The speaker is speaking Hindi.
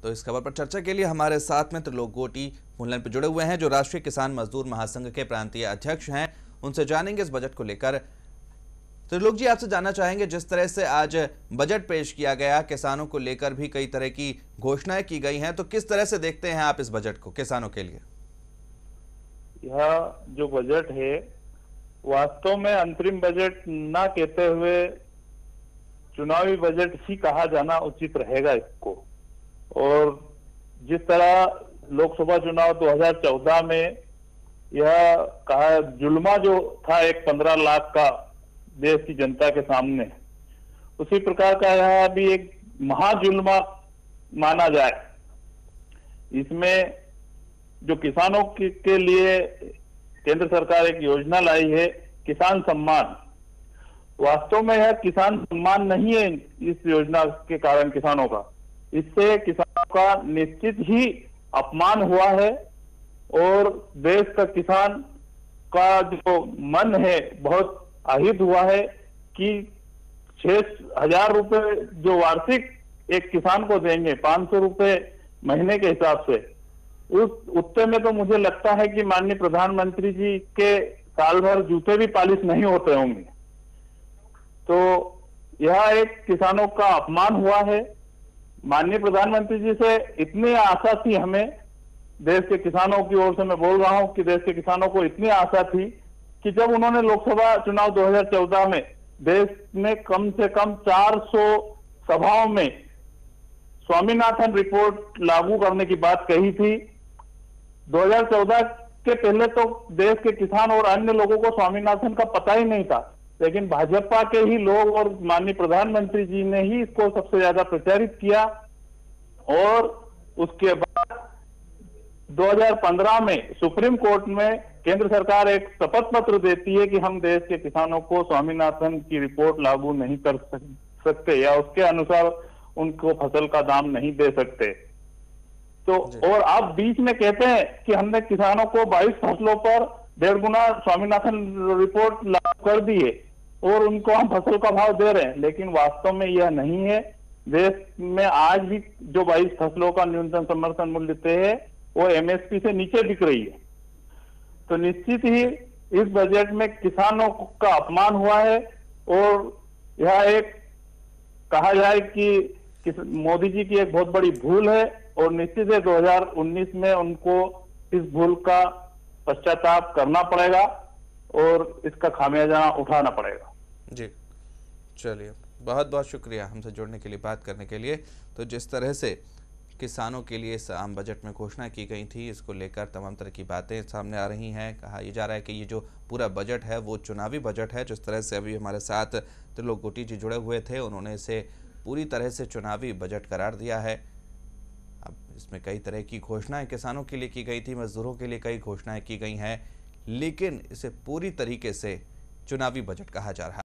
तो इस खबर पर चर्चा के लिए हमारे साथ में त्रिलोक गोटी फोन लाइन पर जुड़े हुए हैं, जो राष्ट्रीय किसान मजदूर महासंघ के प्रांतीय अध्यक्ष हैं। उनसे जानेंगे इस बजट को लेकर। त्रिलोक जी, आपसे जानना चाहेंगे, जिस तरह से आज बजट पेश किया गया, किसानों को लेकर भी कई तरह की घोषणाएं की गई हैं, तो किस तरह से देखते हैं आप इस बजट को किसानों के लिए? यह जो बजट है वास्तव में अंतरिम बजट ना कहते हुए चुनावी बजट ही कहा जाना उचित रहेगा इसको। और जिस तरह लोकसभा चुनाव 2014 में यह कहा जुल्मा जो था एक 15 लाख का देश की जनता के सामने, उसी प्रकार का यह भी एक महाजुल्मा माना जाए। इसमें जो किसानों के लिए केंद्र सरकार एक योजना लाई है, किसान सम्मान। वास्तव में यह किसान सम्मान नहीं है। इस योजना के कारण किसानों का, इससे किसानों का निश्चित ही अपमान हुआ है और देश का किसान का जो मन है बहुत আহিत हुआ है कि 6,000 रुपए जो वार्षिक एक किसान को देंगे 500 रुपए महीने के हिसाब से, उस उत्ते में तो मुझे लगता है कि माननीय प्रधानमंत्री जी के साल भर जूते भी पालिश नहीं होते होंगे। तो यह एक किसानों का अपमान हुआ है। माननीय प्रधानमंत्री जी से इतनी आशा थी हमें, देश के किसानों की ओर से मैं बोल रहा हूं कि देश के किसानों को इतनी आशा थी कि जब उन्होंने लोकसभा चुनाव 2014 में देश में कम से कम 400 सभाओं में स्वामीनाथन रिपोर्ट लागू करने की बात कही थी। 2014 के पहले तो देश के किसान और अन्य लोगों को स्वामीनाथन का पता ही नहीं था, लेकिन भाजपा के ही लोग और माननीय प्रधानमंत्री जी ने ही इसको सबसे ज्यादा प्रचारित किया। और उसके बाद 2015 में सुप्रीम कोर्ट में केंद्र सरकार एक शपथ पत्र देती है कि हम देश के किसानों को स्वामीनाथन की रिपोर्ट लागू नहीं कर सकते या उसके अनुसार उनको फसल का दाम नहीं दे सकते। तो और आप बीच में कहते हैं कि हमने किसानों को 22 फसलों पर 1.5 गुना स्वामीनाथन रिपोर्ट लागू कर दी है और उनको हम फसल का भाव दे रहे हैं, लेकिन वास्तव में यह नहीं है। देश में आज भी जो 22 फसलों का न्यूनतम समर्थन मूल्य तय है वो एमएसपी से नीचे बिक रही है। तो निश्चित ही इस बजट में किसानों का अपमान हुआ है और यह एक कहा जाए कि मोदी जी की एक बहुत बड़ी भूल है और निश्चित है 2019 में उनको इस भूल का पश्चाताप करना पड़ेगा और इसका खामियाजा उठाना पड़ेगा। जी, चलिए, बहुत बहुत शुक्रिया हमसे जुड़ने के लिए, बात करने के लिए। तो जिस तरह से किसानों के लिए इस आम बजट में घोषणा की गई थी, इसको लेकर तमाम तरह की बातें सामने आ रही हैं। कहा यह जा रहा है कि ये जो पूरा बजट है वो चुनावी बजट है। जिस तरह से अभी हमारे साथ त्रिलोक गोटी जी जुड़े हुए थे, उन्होंने इसे पूरी तरह से चुनावी बजट करार दिया है। अब इसमें कई तरह की घोषणाएं किसानों के लिए की गई थी, मजदूरों के लिए कई घोषणाएं की गई हैं, लेकिन इसे पूरी तरीके से चुनावी बजट कहा जा रहा है।